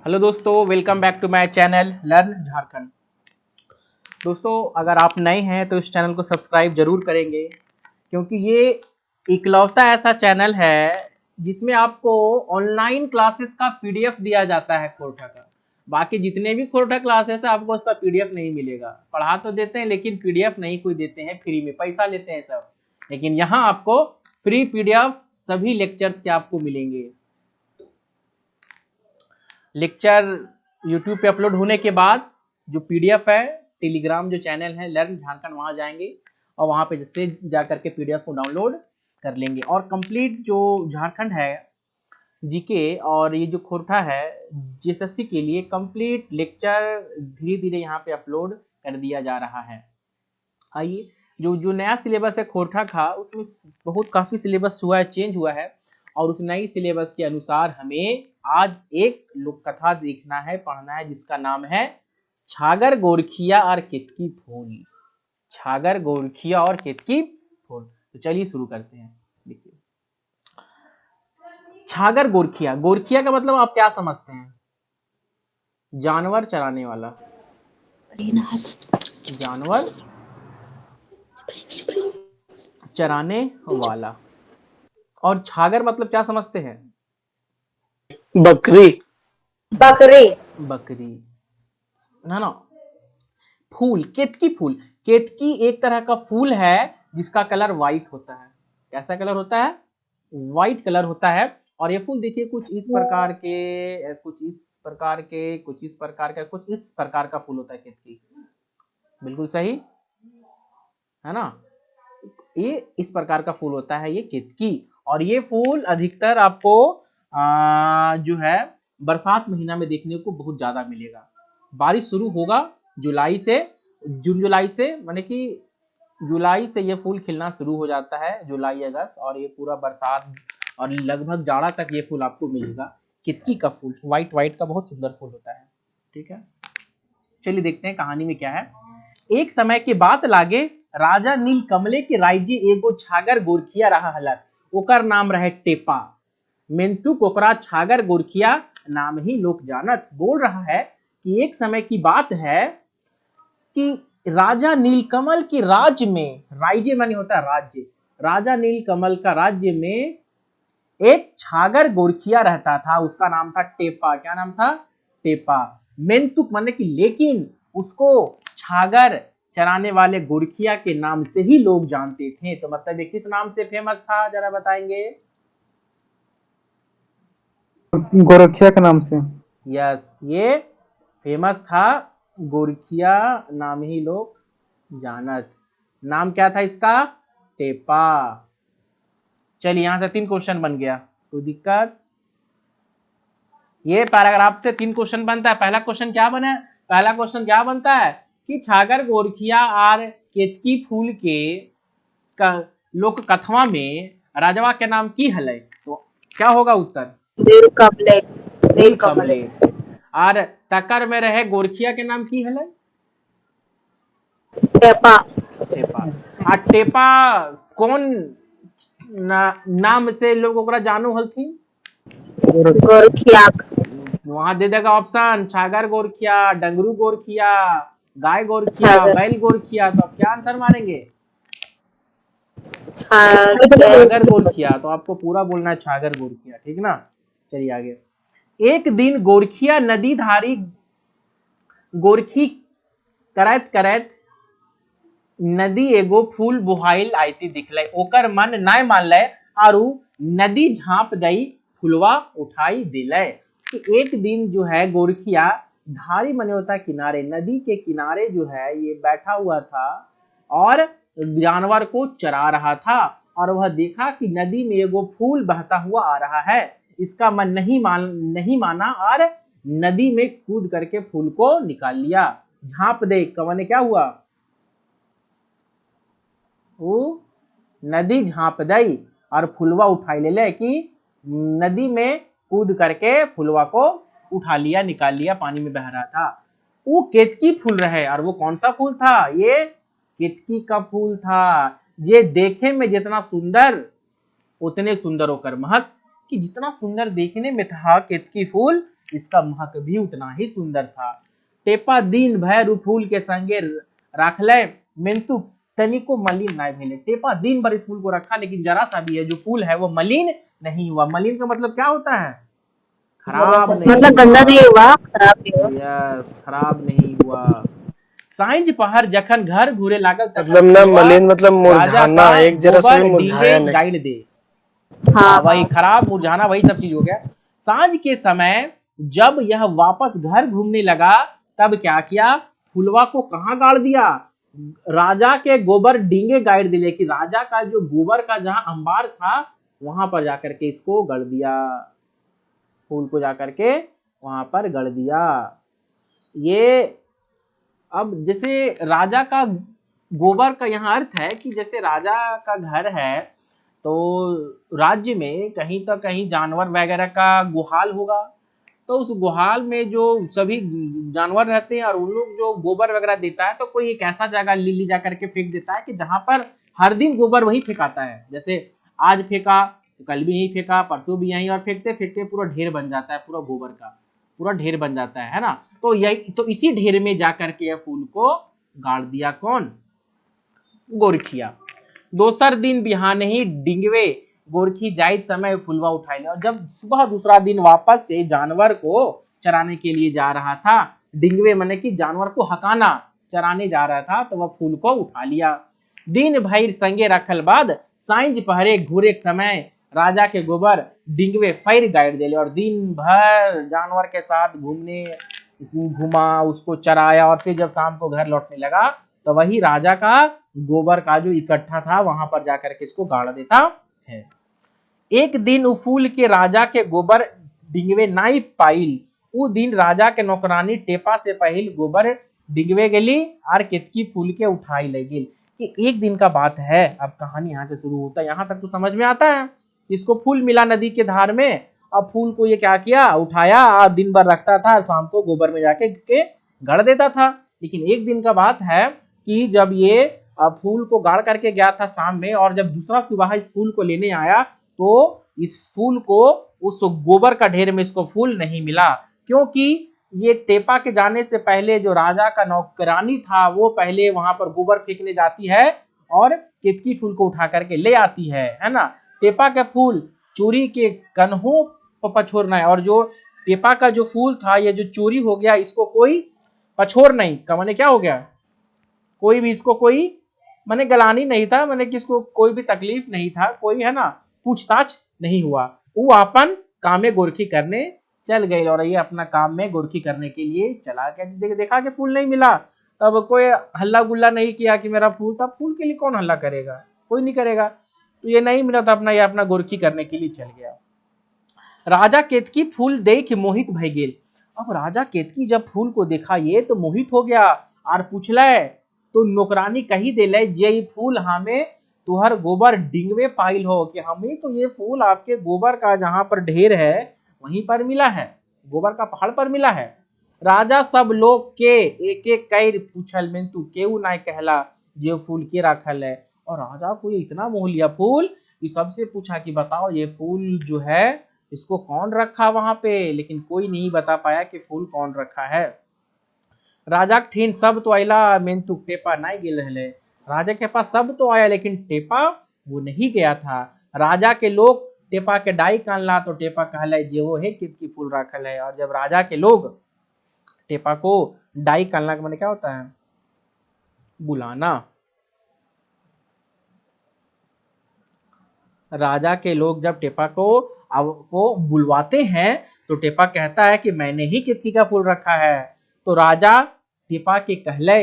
Hello दोस्तों, welcome back to my channel learn Jharkhand. दोस्तों, अगर आप नए हैं तो इस चैनल को सब्सक्राइब जरूर करेंगे, क्योंकि ये इकलौता ऐसा चैनल है जिसमें आपको ऑनलाइन क्लासेस का पीडीएफ दिया जाता है खोरठा का। बाकी जितने भी खोरठा क्लासेस है आपको उसका पीडीएफ नहीं मिलेगा। पढ़ा तो देते हैं लेकिन पीडीएफ नहीं कोई देते हैं, फ्री में पैसा लेते हैं सब। लेकिन यहाँ आपको फ्री पीडीएफ सभी लेक्चर्स के आपको मिलेंगे। लेक्चर यूट्यूब पे अपलोड होने के बाद जो पीडीएफ है, टेलीग्राम जो चैनल है लर्न झारखंड, वहां जाएंगे और वहां पे जैसे जा करके पीडीएफ को डाउनलोड कर लेंगे। और कंप्लीट जो झारखंड है जीके और ये जो खोरठा है जेएसएससी के लिए कंप्लीट लेक्चर धीरे धीरे यहाँ पे अपलोड कर दिया जा रहा है। आइए, जो जो नया सिलेबस है खोरठा का, उसमें बहुत काफ़ी सिलेबस हुआ है, चेंज हुआ है। और उस नई सिलेबस के अनुसार हमें आज एक लोक कथा देखना है, पढ़ना है, जिसका नाम है छागर गोरखिया और केतकी फूल। छागर गोरखिया और केतकी फूल। तो चलिए शुरू करते हैं। देखिए, छागर गोरखिया। गोरखिया का मतलब आप क्या समझते हैं? जानवर चराने वाला। जानवर चराने वाला। और छागर मतलब क्या समझते हैं? बकरी। बकरी। बकरी है ना। फूल, केतकी फूल। केतकी एक तरह का फूल है जिसका कलर व्हाइट होता है। कैसा कलर होता है? व्हाइट कलर होता है। और ये फूल देखिए कुछ इस प्रकार के, कुछ इस प्रकार के, कुछ इस प्रकार का, कुछ इस प्रकार का फूल होता है केतकी। बिल्कुल सही है ना। ये इस प्रकार का फूल होता है ये केतकी। और ये फूल अधिकतर आपको जो है बरसात महीना में देखने को बहुत ज्यादा मिलेगा। बारिश शुरू होगा जुलाई से, जून जुलाई से, माने कि जुलाई से ये फूल खिलना शुरू हो जाता है, जुलाई अगस्त, और ये पूरा बरसात और लगभग जाड़ा तक ये फूल आपको मिलेगा। केतकी का फूल व्हाइट व्हाइट का बहुत सुंदर फूल होता है। ठीक है, चलिए देखते हैं कहानी में क्या है। एक समय के बात लागे, राजा नील कमले के राज्य एगो छागर गोरखिया रहा हलक। ओकर नाम रहे टेपा। मेंतु कोकरा छागर गोरखिया नाम ही लोग जानत। बोल रहा है कि एक समय की बात है कि राजा नीलकमल के राज्य में, राज्य माने होता है राज्य, राजा नीलकमल का राज्य में एक छागर गोरखिया रहता था। उसका नाम था टेपा। क्या नाम था? टेपा। मेंतुक माने कि लेकिन उसको छागर चराने वाले गोरखिया के नाम से ही लोग जानते थे। तो मतलब ये किस नाम से फेमस था, जरा बताएंगे? गोरखिया के नाम से। यस, ये फेमस था, गोरखिया नाम ही लोग जानत। नाम क्या था इसका? टेपा। चलिए यहां से 3 क्वेश्चन बन गया, कोई दिक्कत? ये पैराग्राफ से 3 क्वेश्चन बनता है। पहला क्वेश्चन क्या बना? पहला क्वेश्चन क्या बनता है कि छागर गोरखिया और केतकी फूल के लोक कथवा में राजवा के नाम की हलै। तो क्या होगा उत्तर? नीलकमले। नीलकमले। और टक्कर में रहे गोरखिया के नाम की हलै? टेपा। टेपा। आ टेपा कौन नाम से लोग ओकरा जानू हलथिन? गोरखिया। वहां दे देगा ऑप्शन, छागर गोरखिया, डंगरू गोरखिया, गाय गोरखिया, छागर। बैल गोरखिया। तो आप क्या आंसर मारेंगे? छागर। छागर गोरखिया। तो आपको पूरा बोलना है छागर गोरखिया, ठीक ना। चलिए आगे। एक दिन गोरखिया नदी धारी गोरखी करैत करैत नदी एगो फूल बुहाइल आयती दिखलै। ओकर मन नाय मानलै आरु नदी झांप दई फुलवा उठाई दिलै। कि एक दिन जो है गोरखिया धारी मने होता है किनारे, नदी के किनारे जो है ये बैठा हुआ था और जानवर को चरा रहा था। और वह देखा कि नदी में एगो फूल बहता हुआ आ रहा है। इसका मन नहीं माना और नदी में कूद करके फूल को निकाल लिया। झांप दे का माने क्या हुआ? वो नदी झांप दई और फुलवा उठाई ले कि नदी में कूद करके फुलवा को उठा लिया, निकाल लिया, पानी में बह रहा था। वो केतकी फूल रहे। और वो कौन सा फूल था? ये केतकी का फूल था। ये देखे में जितना सुंदर उतने सुंदर होकर महक, कि जितना सुंदर देखने में था केतकी फूल, इसका महक भी उतना ही सुंदर था। टेपा दिन भर उ फूल के संगे राखले मेंतु तनिको मलिन ना भेले। टेपा दिन भर इस फूल को रखा, लेकिन जरा सा भी है जो फूल है वो मलिन नहीं हुआ। मलिन का मतलब क्या होता है? खराब नहीं मतलब गंदा हुआ। नहीं हुआ, खराब नहीं हुआ। यस, खराब नहीं हुआ। साँझ पहर जखन घर घूरे लागल तखन मतलब ना फुलवा मलिन मतलब राजा मुरझाना, का एक जरा सा गोबर भी डींगे मुरझाया नहीं। गाइड दे। हाँ वही हाँ। खराब मुरझाना वही सब चीज हो गया। सांझ के समय जब यह वापस घर घूमने लगा तब क्या किया? फुलवा को कहाँ गाड़ दिया? राजा के गोबर डींगे गाइड दिले कि राजा का जो गोबर का जहां अंबार था वहां पर जाकर के इसको गड़ दिया। फूल को जाकर के वहां पर गड़ दिया। ये अब जैसे राजा का गोबर का यहाँ अर्थ है कि जैसे राजा का घर है तो राज्य में कहीं तो कहीं जानवर वगैरह का गुहाल होगा, तो उस गुहाल में जो सभी जानवर रहते हैं और उन लोग जो गोबर वगैरह देता है तो कोई एक ऐसा जगह ले जा करके फेंक देता है कि जहां पर हर दिन गोबर वही फेंकाता है। जैसे आज फेंका तो कल भी यही फेंका, परसों भी यही, और फेंकते फेंकते पूरा ढेर बन जाता है, पूरा गोबर का पूरा ढेर बन जाता है ना। तो यही तो इसी ढेर में जाकर के यह फूल को गाड़ दिया। कौन? गोरखिया। दोसर दिन बिहाने ही डिंगवे गोरखी जाइत समय फुलवा उठाई ले। और जब सुबह दूसरा दिन वापस से जानवर को चराने के लिए जा रहा था, डिंगवे माने कि जानवर को हकाना चराने जा रहा था, तो वह फूल को उठा लिया। दिन भर संगे रखल बाद साइंज पहरे घूरे समय राजा के गोबर डिंगवे फैर गाइड देले। और दिन भर जानवर के साथ घुमा, उसको चराया, और फिर जब शाम को घर लौटने लगा तो वही राजा का गोबर का जो इकट्ठा था वहां पर जाकर के इसको गाड़ देता है। एक दिन उ फूल के राजा के गोबर डिंगवे नाई पाइल। उ दिन राजा के नौकरानी टेपा से पहिल गोबर डिंगवे गेली और केतकी फूल के उठाई ले गेल। कि एक दिन का बात है। अब कहानी यहाँ से शुरू होता है, यहाँ तक तो समझ में आता है। इसको फूल मिला नदी के धार में, अब फूल को ये क्या किया? उठाया और दिन भर रखता था, शाम को गोबर में जाके गड़ देता था। लेकिन एक दिन का बात है कि जब ये फूल को गाड़ करके गया था शाम में, और जब दूसरा सुबह इस फूल को लेने आया तो इस फूल को उस गोबर का ढेर में इसको फूल नहीं मिला, क्योंकि ये टेपा के जाने से पहले जो राजा का नौकरानी था वो पहले वहां पर गोबर फेंकने जाती है और केतकी फूल को उठा करके ले आती है ना। टेपा का फूल चोरी के कन्हों पर पछोरना है, और जो टेपा का जो फूल था ये जो चोरी हो गया, इसको कोई पछोर नहीं का माने क्या हो गया? कोई भी इसको कोई माने गलानी नहीं था, माने किसको कोई भी तकलीफ नहीं था, कोई है ना पूछताछ नहीं हुआ। वो अपन काम में गोरखी करने चल गए, और ये अपना काम में गोरखी करने के लिए चला गया। देखा कि फूल नहीं मिला, तब कोई हल्ला गुल्ला नहीं किया कि मेरा फूल, तब फूल के लिए कौन हल्ला करेगा? कोई नहीं करेगा। तो ये नहीं मिला तो अपना ये अपना गोरखी करने के लिए चल गया। राजा केतकी फूल देख मोहित भय गेल। अब राजा केतकी जब फूल को देखा ये तो मोहित हो गया और पूछले तो नौकरानी कही देले जे फूल हमें तुहर गोबर डिंगवे पाइल हो, कि हमें तो ये फूल आपके गोबर का जहां पर ढेर है वहीं पर मिला है, गोबर का पहाड़ पर मिला है। राजा सब लोग के एक एक कैर पूछल में तू केऊ ना कहला जे फूल के राखल है। और राजा को ये इतना मोह लिया फूल कि सबसे पूछा कि बताओ ये फूल जो है इसको कौन रखा वहां पे, लेकिन कोई नहीं बता पाया कि फूल कौन रखा है। राजा ठीन सब तो आयला मेंतु टेपा नहीं गेल रहले। राजा के पास सब तो आया लेकिन टेपा वो नहीं गया था। राजा के लोग टेपा के डाई कानला तो टेपा कहले जे वो है केतकी फूल रखल है। और जब राजा के लोग टेपा को डाई कानला का माने क्या होता है? बुलाना। राजा के लोग जब टेपा को बुलवाते हैं तो टेपा कहता है कि मैंने ही केतकी का फूल रखा है। तो राजा टेपा के कहले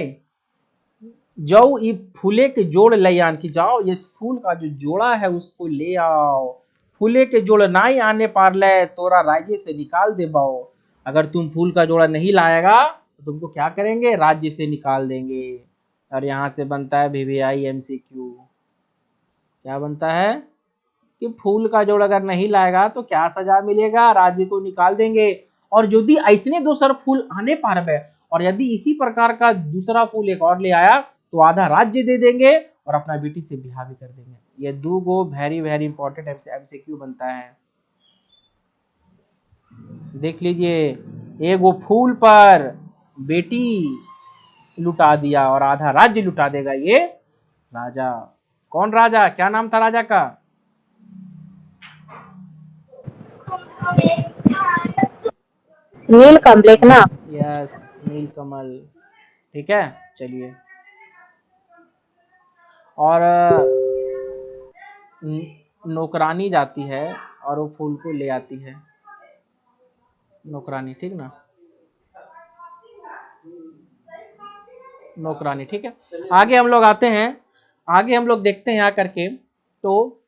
जाओ ये फूले के जोड़ ले आन, कि जाओ ये फूल का जो जोड़ा है उसको ले आओ। फूले के जोड़ नहीं आने पारले तोरा राज्य से निकाल दे बाओ। अगर तुम फूल का जोड़ा नहीं लाएगा तो तुमको क्या करेंगे? राज्य से निकाल देंगे। और यहाँ से बनता है VVI MCQ। क्या बनता है कि फूल का जोड़ अगर नहीं लाएगा तो क्या सजा मिलेगा? राज्य को निकाल देंगे। और यदि ऐसने दूसरा फूल आने पारबे और यदि इसी प्रकार का दूसरा फूल एक और ले आया तो आधा राज्य दे देंगे और अपना बेटी से ब्याह भी कर देंगे। ये दो go very very important MCQ बनता है। देख लीजिए, एगो फूल पर बेटी लुटा दिया और आधा राज्य लुटा देगा ये राजा। कौन राजा, क्या नाम था राजा का? नील कमल ना। यस, नीलकमल। ठीक है, चलिए। और नौकरानी जाती है और वो फूल को ले आती है, नौकरानी, ठीक ना, नौकरानी, ठीक है। आगे हम लोग आते हैं, आगे हम लोग देखते हैं यहाँ करके। तो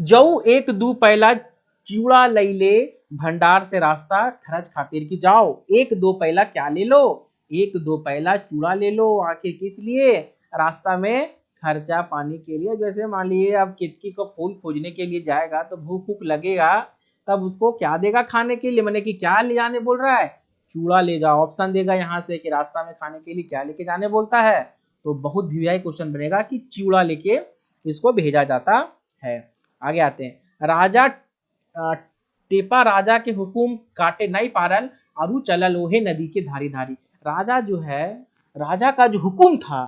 जाऊ एक दू पहला चिवड़ा लई ले भंडार से रास्ता खरच खातिर की जाओ। एक दो पहला क्या ले लो? एक दो पहला चूड़ा ले लो। आखिर किस लिए? रास्ता में खर्चा पानी के लिए। जैसे मान लीजिए अब केतकी को फूल खोजने के लिए जाएगा तो भूख भूख लगेगा, तब उसको क्या देगा खाने के लिए? मैंने कि क्या ले जाने बोल रहा है? चूड़ा ले जाओ। ऑप्शन देगा यहाँ से कि रास्ता में खाने के लिए क्या लेके जाने बोलता है। तो बहुत वीआई क्वेश्चन बनेगा कि चूड़ा लेके इसको भेजा जाता है। आगे आते हैं। राजा टेपा राजा के हुकुम काटे नहीं पारल, अरु चलल ओहे नदी के धारी धारी। राजा जो है, राजा का जो हुकुम था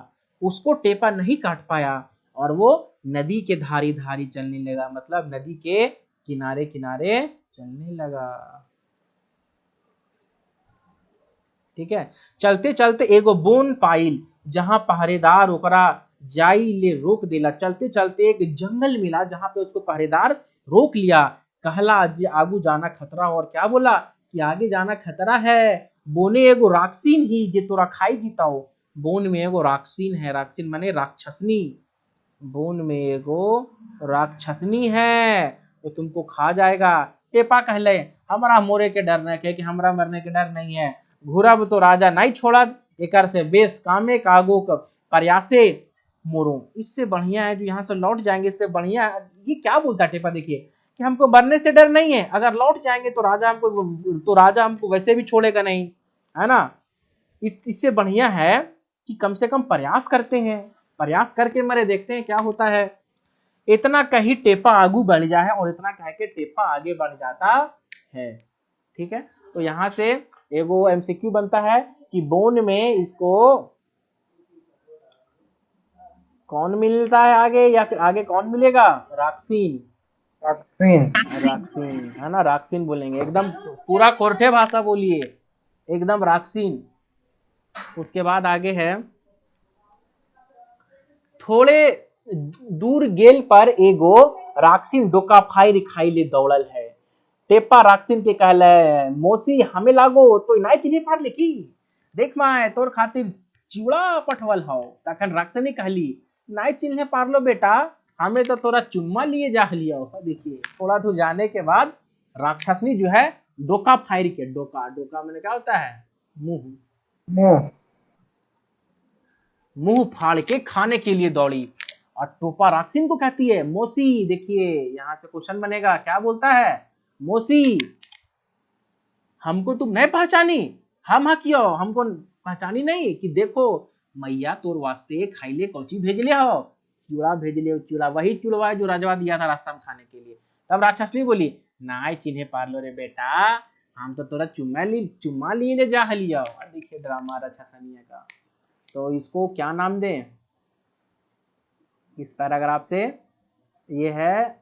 उसको टेपा नहीं काट पाया और वो नदी के धारी धारी चलने लगा, मतलब नदी के किनारे किनारे चलने लगा। ठीक है। चलते चलते एगो बोन पाइल, जहां पहरेदार ओकरा जाई ले रोक देला। चलते चलते एक जंगल मिला जहां पे उसको पहरेदार रोक लिया। कहला जे आगू जाना खतरा, और क्या बोला कि आगे जाना खतरा है। बोने एगो राक्षसीन ही जे तोरा खाई जीताओ। बोन में एगो राक्षसीन है, राक्षसीन माने राक्षसनी। बोन में एगो राक्षसनी है तो तुमको खा जाएगा। टेपा कहले हमरा मोरे के डर नहीं है, कि हमरा मरने के डर नहीं है। घुरब तो राजा नहीं छोड़त, एकर से बेस कामे कागो प्रयासे मोरो। इससे बढ़िया है जो यहाँ से लौट जाएंगे, इससे बढ़िया। ये क्या बोलता है टेपा, देखिए कि हमको मरने से डर नहीं है, अगर लौट जाएंगे तो राजा हमको वैसे भी छोड़ेगा नहीं, है ना। इससे बढ़िया है कि कम से कम प्रयास करते हैं, प्रयास करके मरे, देखते हैं क्या होता है। इतना कहीं टेपा आगू बढ़ जाए, और इतना कह के टेपा आगे बढ़ जाता है। ठीक है, तो यहां से एगो एमसीक्यू बनता है कि बोन में इसको कौन मिलता है आगे, या फिर आगे कौन मिलेगा? राक्षसीन। राक्षसीन है ना, राक्षसीन बोलेंगे एकदम पूरा कोरठे भाषा बोलिए, एकदम राक्षसीन। उसके बाद आगे है, थोड़े दूर गेल पर एगो राक्षसीन डोका फायर खाई ले दौड़ल है। टेपा राक्षसीन के कहले मौसी हमें लागो तो नहीं चिन्हे पार लिखी, देख माए तोर खातिर चिवड़ा पठवल हो। तखन राक्षसनी कहली नहीं चिन्हे पार लो बेटा, हमें तो तोरा चुम्मा लिए जा लियो। देखिए थोड़ा दूर जाने के बाद राक्षसनी जो है डोका फायर के, डोका डोका मैंने क्या होता है? मुंह। मुंह फाड़ के खाने के लिए दौड़ी। और टोपा राक्षसीन को कहती है मौसी, देखिए यहां से क्वेश्चन बनेगा, क्या बोलता है? मौसी हमको तुम नहीं पहचानी, हम हाँ क्यों हमको पहचानी नहीं कि देखो मैया तोर वास्ते खाइले कौची भेजले हो, चूड़ा भेजले, चूड़ा वही चूड़ा जो राजवा दिया था रास्ता में खाने के लिए। तब राक्षसनी बोली नाय चिन्हे पारलो रे बेटा, हम तो तोरा चुम्मा लिए ले जा लिया। देखिए ड्रामा राक्षसनिया का। तो इसको क्या नाम दें इस पैराग्राफ से? ये है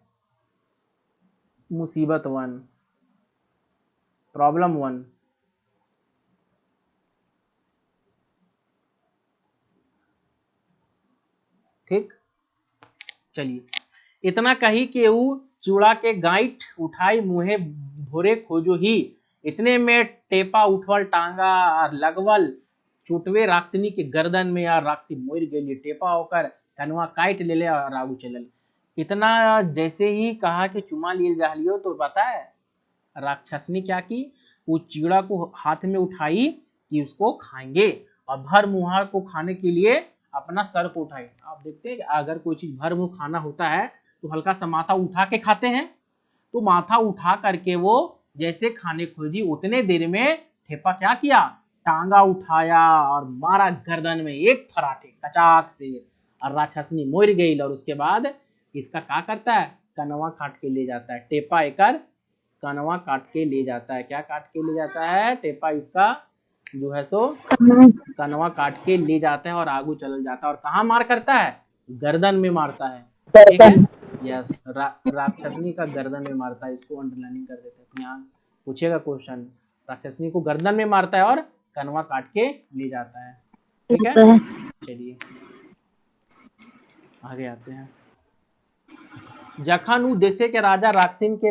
मुसीबत 1, प्रॉब्लम 1। ठीक, चलिए। इतना कही कि वो चूड़ा के गांठ उठाई मुहे भोरे खोजो ही। इतने में टेपा उठवल टांगा और लगवल चोटवे राक्षनी के गर्दन में, यार राक्षी मोर गई। टेपा होकर कनवा काट ले ले और आगू चलल। इतना जैसे ही कहा कि चुमा लिए जा लियो, तो पता है राक्षसनी क्या की? वो चिड़ा को हाथ में उठाई कि उसको खाएंगे, और भर मुहा को खाने के लिए अपना सर को उठाई। आप देखते हैं कि अगर कोई चीज भर मुंह खाना होता है तो हल्का सा माथा उठा के खाते हैं। तो माथा उठा करके वो जैसे खाने खोजी, उतने देर में ठेपा क्या किया? टांगा उठाया और मारा गर्दन में एक फराटे कचाक से, और राक्षसनी मोर गई। और उसके बाद इसका क्या करता है? कनवा काट के ले जाता है। टेपा एकर कनवा काट के ले जाता है। क्या काट के ले जाता है? टेपा इसका जो है सो कनवा काट के ले जाता है और आगू चल जाता है। और कहाँ मार करता है? गर्दन में मारता है। ठीक है, यस, राक्षसनी का गर्दन में मारता है। इसको अंडरलाइनिंग कर देते हैं। यहाँ पूछेगा क्वेश्चन, राक्षसनी को गर्दन में मारता है और कनवा काट के ले जाता है। ठीक है, चलिए आगे आते हैं। जखन उ देशे के राजा राक्षिन के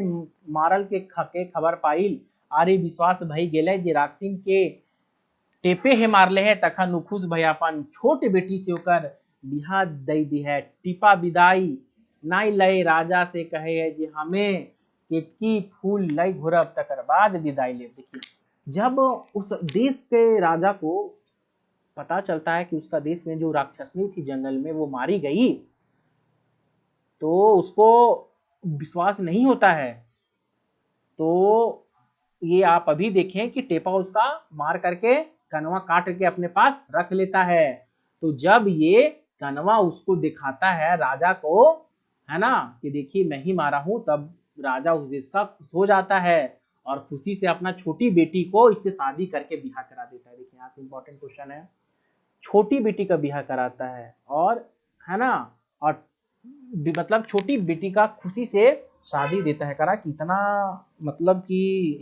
मारल के खबर पाइल, आरे विश्वास भई गेले जे राक्षिन के टेपे हे मारले है, तखन उ खुश भई अपन छोट बेटी से ओकर बिहा दई दी है। टिपा विदाई नाई लय राजा से कहे है जे हमें केतकी फूल लय घुरब तकर बाद विदाई ले। देखिए, जब उस देश के राजा को पता चलता है कि उसका देश में जो राक्षसनी थी जंगल में वो मारी गई, तो उसको विश्वास नहीं होता है। तो ये आप अभी देखें कि टेपा उसका मार करके कनवा काट के अपने पास रख लेता है। तो जब ये कनवा उसको दिखाता है राजा को, है ना, कि देखिए मैं ही मारा हूं, तब राजा उस देश का खुश हो जाता है और खुशी से अपना छोटी बेटी को इससे शादी करके बिहा करा देता है। देखिए यहाँ से इंपॉर्टेंट क्वेश्चन है, छोटी बेटी का बिहा कराता है और, है ना, और मतलब छोटी बेटी का खुशी से शादी देता है। करा कितना मतलब कि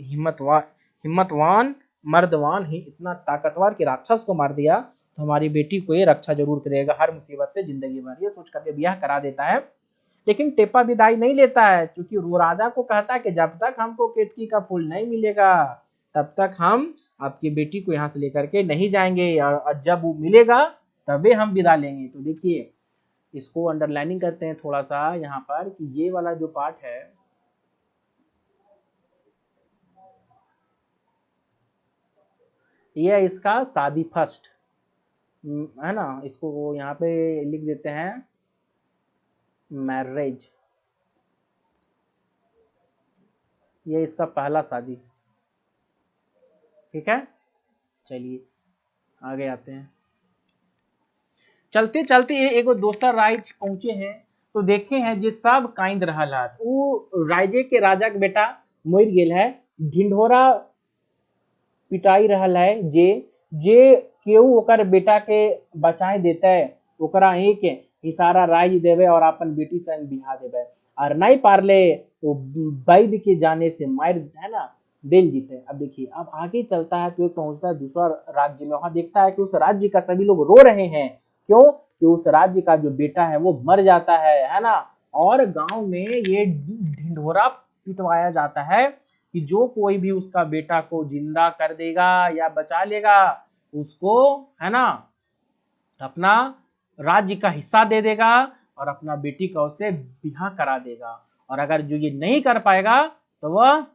हिम्मतवान मर्दवान ही इतना ताकतवर कि राक्षस को मार दिया तो हमारी बेटी को ये रक्षा जरूर करेगा हर मुसीबत से जिंदगी भर, ये सोच करके ब्याह करा देता है। लेकिन टेपा विदाई नहीं लेता है, क्योंकि वो राजा को कहता है कि जब तक हमको केतकी का फूल नहीं मिलेगा तब तक हम आपकी बेटी को यहाँ से लेकर के नहीं जाएंगे, और जब वो मिलेगा तभी हम विदा लेंगे। तो देखिए इसको अंडरलाइनिंग करते हैं थोड़ा सा यहाँ पर कि ये वाला जो पार्ट है, ये इसका शादी फर्स्ट, है ना, इसको वो यहाँ पे लिख देते हैं मैरिज, ये इसका पहला शादी। ठीक है, चलिए आगे आते हैं। चलते चलते एगो दोसर राज्य पहुंचे हैं तो देखे हैं जे सब कांद रहल है। वो राज्य के राजा के बेटा मर गेल है, ढिंढोरा पिटाई रहल है, जे जे केहू ओकर बेटा के बचाए देते ओकरा एक इशारा राज्य देवे और अपन बेटी संग बिहा देवे, और नहीं पारले तो वैद्य के जाने से मार, है ना, दिल जीते। अब देखिए अब आगे चलता है तो एक पहुंचता है दूसरा राज्य में, वहां देखता है कि उस राज्य का सभी लोग रो रहे हैं। क्यों? कि उस राज्य का जो बेटा है वो मर जाता है ना, और गांव में ये ढिंढोरा पिटवाया जाता है कि जो कोई भी उसका बेटा को जिंदा कर देगा या बचा लेगा उसको, है ना, अपना राज्य का हिस्सा दे देगा और अपना बेटी का उससे बिहा करा देगा। और अगर जो ये नहीं कर पाएगा तो वह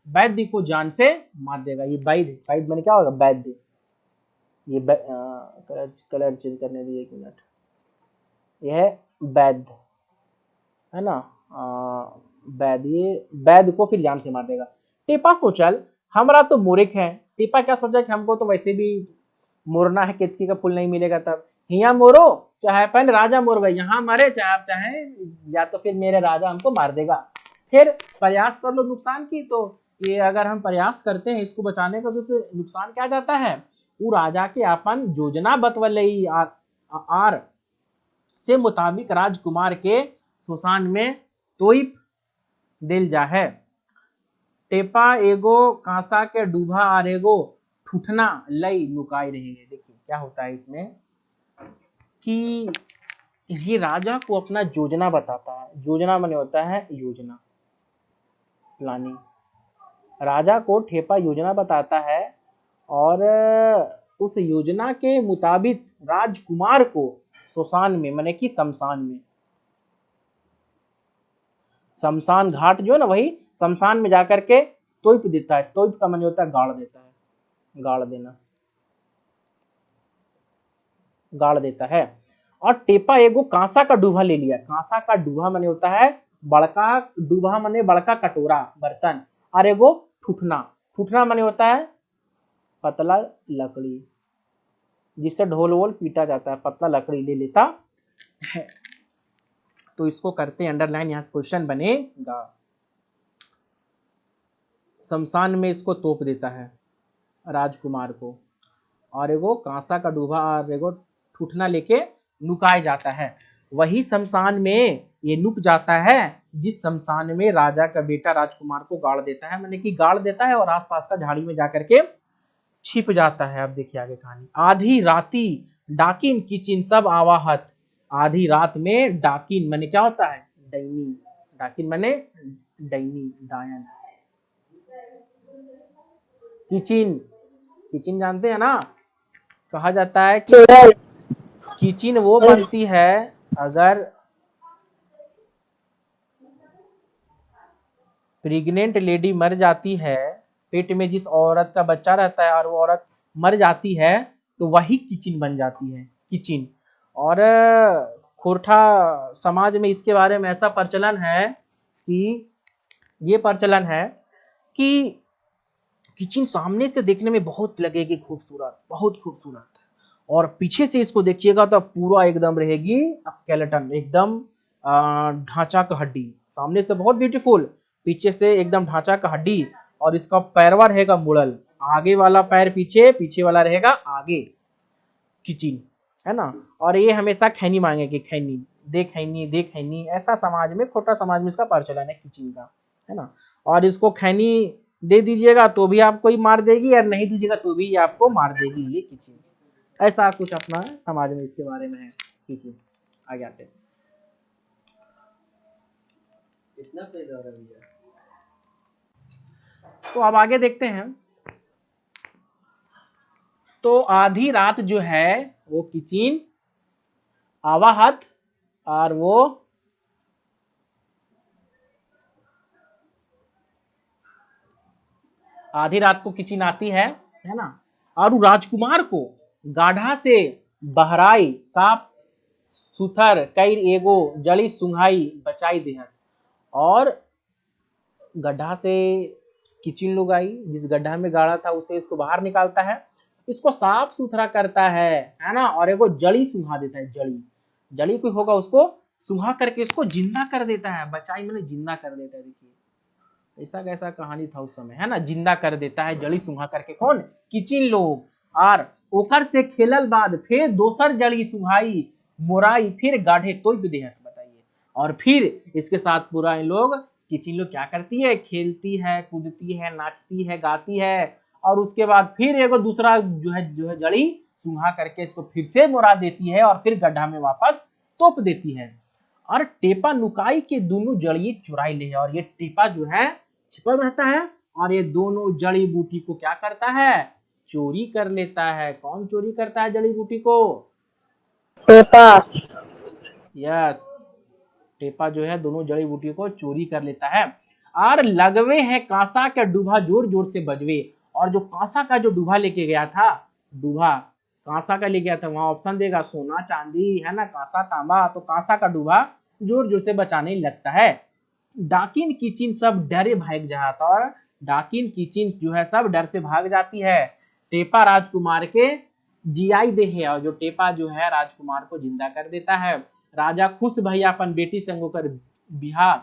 वैद्य को जान से मार देगा। ये वैद्य मैंने क्या होगा? वैद्य। ये कलर चेंज करने दिए, एक मिनट, यह है वैद्य, है ना, वैद्य, ये वैद्य को फिर जान से मार देगा। टेपा सोचल हमारा तो मूर्ख है, टेपा क्या सोचा कि हमको तो वैसे भी मोरना है, केतकी का फूल नहीं मिलेगा, तब हिया मोरो चाहे पहले राजा मोर भाई, यहाँ मरे चाहे आप चाहे, या तो फिर मेरे राजा हमको मार देगा। फिर प्रयास कर लो नुकसान की, तो ये अगर हम प्रयास करते हैं इसको बचाने का तो नुकसान क्या जाता है, वो राजा के अपन योजना बतवलई आर से मुताबिक राजकुमार के सुसान में तोइप दिल जा है। टेपा एगो कांसा के डूबा और एगो ठुठना लई नुकाई रहेंगे। देखिए क्या होता है इसमें कि ये राजा को अपना योजना बताता है। योजना माने होता है योजना, प्लानिंग। राजा को ठेपा योजना बताता है और उस योजना के मुताबिक राजकुमार को शमशान में, माने कि शमशान में, शमशान घाट जो है ना, वही शमशान में जाकर के तोइप देता है। तोइप का माने होता है गाड़ देता है, गाड़ देना, गाड़ देता है। और टेपा एगो कांसा का डूबा ले लिया। कांसा का डूबा माने होता है बड़का, डूबा माने बड़का कटोरा बर्तन, और एगो ठुठना, ठुठना माने होता है पतला लकड़ी जिससे ढोल वोल पीटा जाता है, पतला लकड़ी ले लेता है। तो इसको करते हैं अंडरलाइन, यहाँ से क्वेश्चन बनेगा। शमशान में इसको तोप देता है राजकुमार को, और एगो कांसा का डूबा और एगो ठूठना लेके नुकाए जाता है। वही शमशान में ये नुक जाता है जिस शमशान में राजा का बेटा राजकुमार को गाड़ देता है, मैंने कि गाड़ देता है और आसपास का झाड़ी में जाकर के छिप जाता है। अब देखिए आगे कहानी। आधी राती डाकिन किचिन सब आवाहत। आधी रात में डाकिन माने क्या होता है? डैनी। डाकिन माने डैनी, डायन। किचिन, किचिन जानते हैं ना, कहा जाता है कि चुड़ैल। किचिन वो बनती है अगर प्रेग्नेंट लेडी मर जाती है, पेट में जिस औरत का बच्चा रहता है और वो औरत मर जाती है तो वही किचिन बन जाती है, किचिन। और खोरठा समाज में इसके बारे में ऐसा प्रचलन है कि ये प्रचलन है कि किचिन सामने से देखने में बहुत लगेगी खूबसूरत, बहुत खूबसूरत, और पीछे से इसको देखिएगा तो पूरा एकदम रहेगी स्केलेटन, एकदम ढांचा का हड्डी। सामने से बहुत ब्यूटीफुल, पीछे से एकदम ढांचा का हड्डी, और इसका पैरवा रहेगा मुड़ल, आगे वाला पैर पीछे, पीछे वाला रहेगा आगे। किचिन है ना। और ये हमेशा खैनी मांगेगी, खैनी दे, खैनी दे, खैनी। ऐसा समाज में, खोटा समाज में इसका प्रचलन है किचिन का, है ना। और इसको खैनी दे दीजिएगा तो भी आपको ही मार देगी, और नहीं दीजिएगा तो भी आपको मार देगी, ये किचिन। ऐसा कुछ अपना समाज में इसके बारे में है किचिन। आगे आते हैं। कितना पेज और है? तो अब आगे देखते हैं। तो आधी रात जो है वो किचिन आवाहत, और वो आधी रात को किचिन आती है ना, और राजकुमार को गाढ़ा से बहराई साफ सुथर कई एगो जड़ी सुंघाई बचाई देहत। और गड्ढा से किचिन लोग आई, जिस गड्ढा में गाड़ा था उसे इसको बाहर निकालता है, इसको साफ सुथरा करता है ना, और एगो जड़ी सुंघा देता है। जड़ी, जड़ी कोई होगा उसको सुंघा करके इसको जिंदा कर देता है। बचाई मैंने जिंदा कर देता है। देखिए ऐसा कैसा कहानी था उस समय, है ना। जिंदा कर देता है जड़ी सुंघा करके, कौन? किचिन लोग। और ओकर से खेलल बाद फिर दोसर जड़ी सुंघाई मोराई फिर गाढ़े तोप देहत। बताइए। और फिर इसके साथ पूरा इन लोग, किचिन लोग क्या करती है? खेलती है, कूदती है, नाचती है, गाती है, और उसके बाद फिर एगो दूसरा जो है जड़ी सुंघा करके इसको फिर से मोरा देती है, और फिर गड्ढा में वापस तोप देती है। और टेपा नुकाई के दोनों जड़ी चुराई ले है, और ये टेपा जो है छिपल रहता है, और ये दोनों जड़ी बूटी को क्या करता है? चोरी कर लेता है। कौन चोरी करता है जड़ी बूटी को? टेपा। यस, टेपा जो है दोनों जड़ी बूटी को चोरी कर लेता है। और लगवे है कांसा का डूबा जोर जोर से बजवे। और जो कांसा का जो डूबा लेके गया था, डूबा कांसा का ले गया था, वहां ऑप्शन देगा सोना चांदी, है ना, कांसा तांबा, तो कांसा का डूबा जोर जोर से बचाने लगता है। डाकिन किचिन सब डरे भाग जाता, और डाकिन किचिन जो है सब डर से भाग जाती है। टेपा राजकुमार के जियाई दे है, और जो टेपा जो है राजकुमार को जिंदा कर देता है। राजा खुश भैया अपन बेटी संग होकर बिहार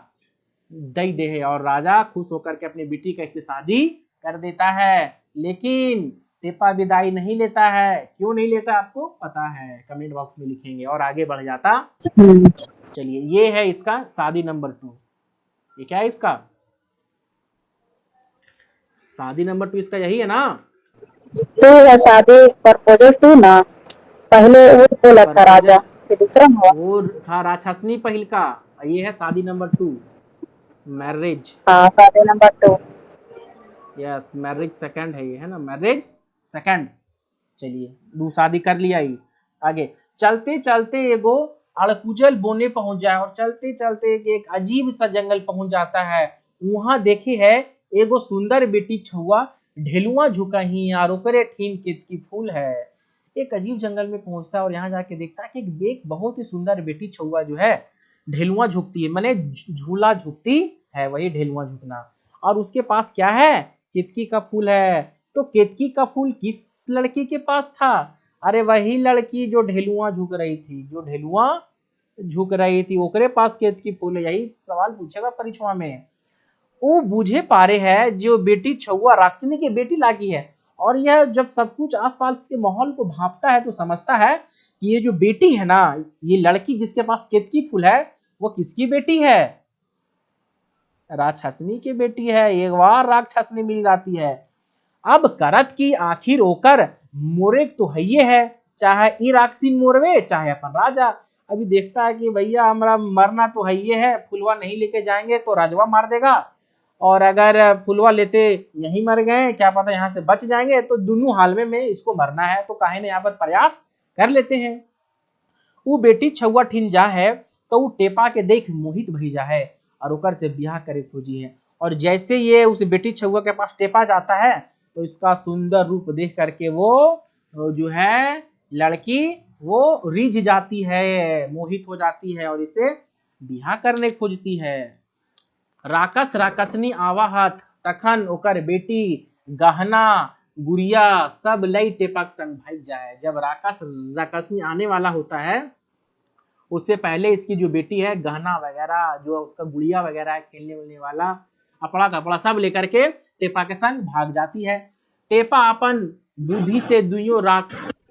दई दे है, और राजा खुश होकर के अपनी बेटी का इससे शादी कर देता है। लेकिन टेपा विदाई नहीं लेता है। क्यों नहीं लेता आपको पता है? कमेंट बॉक्स में लिखेंगे। और आगे बढ़ जाता। चलिए, ये है इसका शादी नंबर 2। ये क्या है इसका? शादी नंबर 2 इसका यही है ना। 2 है शादी, प्रपोजल 2 ना। पहले वो बोला था राजा, फिर दूसरा हुआ। वो था राक्षसनी पहिल का, ये है शादी नंबर 2, मैरिज। हाँ, शादी नंबर 2। यस, मैरिज सेकंड है ये, है ना, मैरिज सेकंड। चलिए, दू शादी कर लिया ये। आगे चलते चलते एगो अड़कुजल बोने पहुंच जाए, और चलते चलते एक अजीब सा जंगल पहुंच जाता है। वहां देखे है एगो सुंदर बेटी छुआ ढेलुआ झुका ही, और ओकरे ठीन केतकी फूल है। एक अजीब जंगल में पहुंचता है, और यहाँ जाके देखता है कि एक बहुत ही सुंदर बेटी छुआ जो है ढेलुआ झुकती है, माने झूला झुकती है, वही ढेलुआ झुकना। और उसके पास क्या है? केतकी का फूल है। तो केतकी का फूल किस लड़की के पास था? अरे वही लड़की जो ढेलुआ झुक रही थी, जो ढेलुआ झुक रही थी, ओकरे पास केतकी फूल है। यही सवाल पूछेगा परीक्षा में। वो बूझे पारे है जो बेटी छुआ राक्षिनी की बेटी लागी है। और यह जब सब कुछ आसपास के माहौल को भांपता है तो समझता है कि ये जो बेटी है ना, ये लड़की जिसके पास केतकी फूल है, वो किसकी बेटी है? राक्षसनी की बेटी है। एक बार राक्षसनी मिल जाती है। अब करत की आखिर होकर मोरे तो हइये है, चाहे ई राक्षिन मोरवे चाहे अपन राजा। अभी देखता है कि भैया हमारा मरना तो हइये है, फुलवा नहीं लेके जाएंगे तो राजवा मार देगा, और अगर फुलवा लेते यहीं मर गए, क्या पता यहाँ से बच जाएंगे, तो दोनों हाल में इसको मरना है, तो काहे ने यहाँ पर प्रयास कर लेते हैं। वो बेटी छुआ ठिन जा है तो वो टेपा के देख मोहित भई जा है और ओकर से ब्याह करे खोजी है। और जैसे ये उस बेटी छुआ के पास टेपा जाता है तो इसका सुंदर रूप देख करके वो जो है लड़की वो रिझ जाती है, मोहित हो जाती है और इसे ब्याह करने खोजती है। राकस राकसनी आवाहत तखन ओकर बेटी गहना गुड़िया सब लई टेपक संग भाग जाए। जब राकस राकसनी आने वाला होता है उससे पहले इसकी जो बेटी है गहना वगैरह, जो उसका गुड़िया वगैरह है खेलने उलने वाला, कपड़ा कपड़ा सब लेकर के टेपा के संग भाग जाती है। टेपा अपन बुद्धि से दुइयों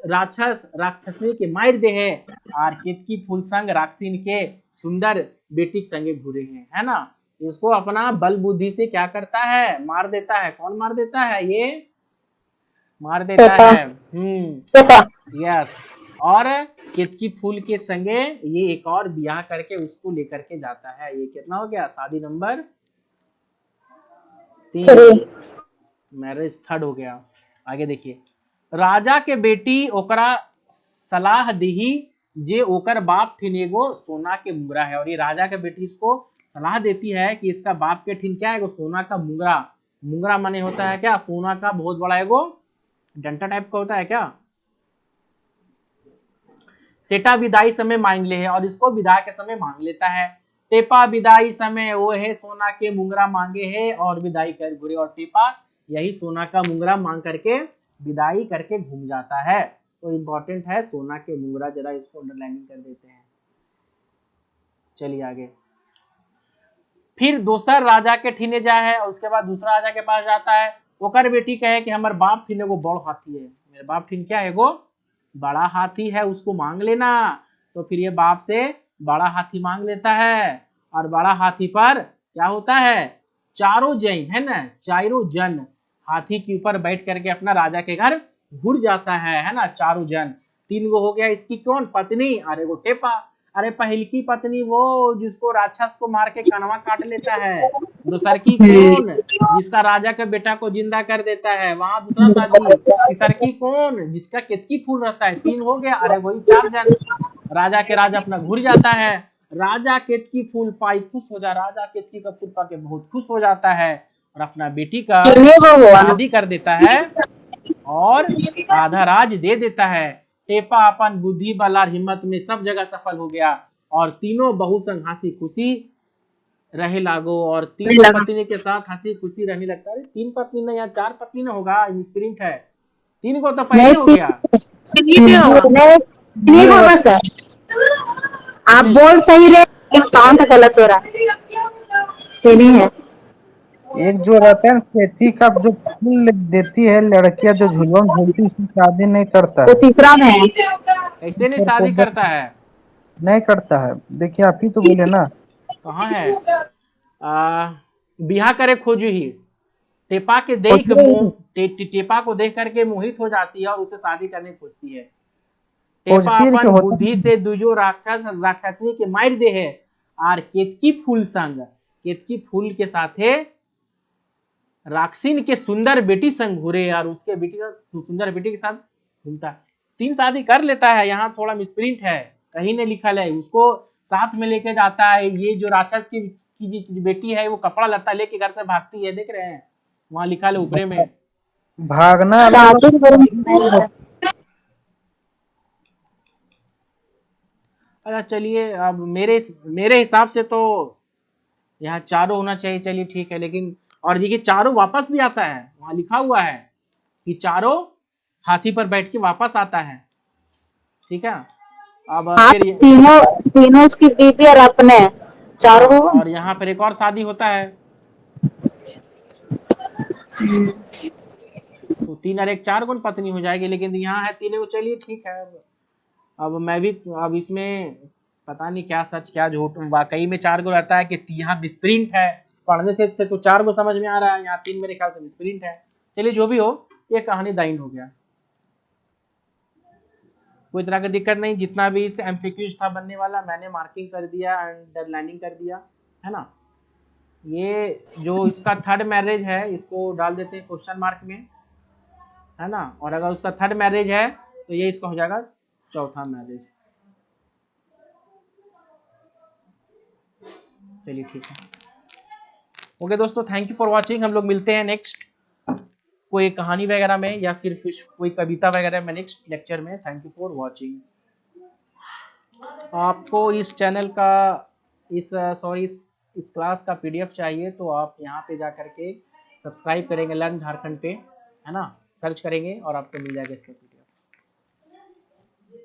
राक्षसनी के मार दे है और केतकी फूल संग राक्षिन के सुंदर बेटी के संगे घूरे हैं, है ना। इसको अपना बल बुद्धि से क्या करता है, मार देता है। कौन मार देता है? ये मार देता है यस। और केतकी फूल के संगे ये एक और ब्याह करके उसको लेकर के जाता है। ये कितना हो गया? शादी नंबर 3, मैरिज 3 हो गया। आगे देखिए, राजा के बेटी ओकरा सलाह दी जे ओकर बाप ठिन एगो सोना के मुंगरा है। और ये राजा के बेटी इसको सलाह देती है कि इसका बाप के ठिन क्या है? एगो सोना का मुंगरा। मुंगरा माने होता है क्या? सोना का बहुत बड़ा एगो डंटा टाइप का होता है क्या। सेठा विदाई समय मांग ले है और इसको विदाई के समय मांग लेता है। टेपा विदाई समय वो है सोना के मुंगरा मांगे है और विदाई कर घुरे। और टेपा यही सोना का मुंगरा मांग करके विदाई करके घूम जाता है। तो इंपॉर्टेंट है सोना के मुंगरा, जरा इसको अंडरलाइनिंग कर देते हैं। चलिए आगे। फिर दूसर राजा के ठीने जा है और उसके बाद दूसरा राजा के पास जाता है। ओकर बेटी कहे कि हमारे बाप ठीन एगो बड़ हाथी है। मेरे बाप ठीन क्या है? एगो बड़ा हाथी है, उसको मांग लेना। तो फिर ये बाप से बड़ा हाथी मांग लेता है और बड़ा हाथी पर क्या होता है? चारों जन है ना, चारों जन हाथी के ऊपर बैठ करके अपना राजा के घर घुर जाता है ना। चारों जन, 3 गो हो गया इसकी कौन? पत्नी और एगो टेपा। अरे पहल की पत्नी वो जिसको राक्षस को मार के कनवा काट लेता है। दूसर की कौन? जिसका राजा के बेटा को जिंदा कर देता है, वहां दूसरा शादी। तीसर की कौन? जिसका केतकी फूल रहता है। 3 हो गया। अरे वही 4 जन। राजा के राजा अपना घुर जाता है। राजा केतकी फूल पाई खुश हो जा, राजा केतकी का फूल पाके बहुत खुश हो जाता है और अपना बेटी का शादी कर देता है और आधा राज दे देता है। टेपा अपन बुद्धि बल और हिम्मत में सब जगह सफल हो गया और तीनों बहू संग हंसी खुशी रहे लागो। और 3 पत्नी के साथ हंसी खुशी रहने लगता है। 3 पत्नी ना, या 4 पत्नी ना होगा, मिसप्रिंट है। 3 को तो पहले हो गया। आप बोल सही रहे, काउंट गलत हो रहा है। एक जो रहता है ना खेती का, जो फूल देती है लड़कियां, जो झुलवन झूलती, उसकी शादी नहीं करता वो है। तीसरा में है। ऐसे नहीं शादी करता है, नहीं करता है। देखिए आप ही तो बोले ना। कहाँ है? बिहा करे खोजू ही। टेपा के देख टेपा को देख करके मोहित हो जाती है और उसे शादी करने खोजती है। टेपा अपन बुद्धि से दुजो राक्षसनी के मार दे है और केतकी फूल संग, केतकी फूल के साथे राक्षिन के सुंदर बेटी संग घूरे और उसके बेटी का सुंदर बेटी के साथ घूमता। 3 शादी कर लेता है। यहाँ थोड़ा मिसप्रिंट है, कहीं ने लिखा है। उसको साथ में लेके जाता है। ये जो राक्षस की बेटी है वो कपड़ा लत्ता लेके घर से भागती है, देख रहे हैं वहां लिखा है ऊपरे में। भागना। अच्छा चलिए, अब मेरे हिसाब से तो यहाँ चारों होना चाहिए। चलिए ठीक है, लेकिन और देखिए चारों वापस भी आता है। वहां लिखा हुआ है कि चारों हाथी पर बैठ के वापस आता है। ठीक है। अब फिर तीनों उसकी बीवी और अपने चारों। और यहाँ पर एक और शादी होता है। तो 3 और 1 4 गुण पत्नी हो जाएगी, लेकिन यहाँ है 3 गुण। चलिए ठीक है। अब मैं भी, अब इसमें पता नहीं क्या सच क्या झूठ, वाकई में 4 गुण रहता है कि यहाँ मिसप्रिंट है। पढ़ने से तो 4 गुण समझ में आ रहा है, यहाँ 3 मेरे ख्याल से मिसप्रिंट है। चलिए जो भी हो, ये कहानी दाइन हो गया, कोई तरह की दिक्कत नहीं। जितना भी इस एमसीक्यूज था बनने वाला, मैंने मार्किंग कर दिया, अंडरलाइनिंग कर दिया, है ना। ये जो इसका थर्ड मैरिज है, इसको डाल देते हैं क्वेश्चन मार्क में, है ना। और अगर उसका थर्ड मैरिज है तो ये इसका हो जाएगा चौथा मैरिज। चलिए ठीक है, ओके दोस्तों, थैंक यू फॉर वॉचिंग। हम लोग मिलते हैं नेक्स्ट कोई कहानी वगैरह में, या फिर कोई कविता वगैरह में नेक्स्ट लेक्चर में। Thank you for watching. आपको इस चैनल का इस क्लास का पीडीएफ चाहिए तो आप यहाँ पे जा करके सब्सक्राइब करेंगे, लर्न झारखंड पे, है ना, सर्च करेंगे और आपको मिल जाएगा इसका पीडीएफ।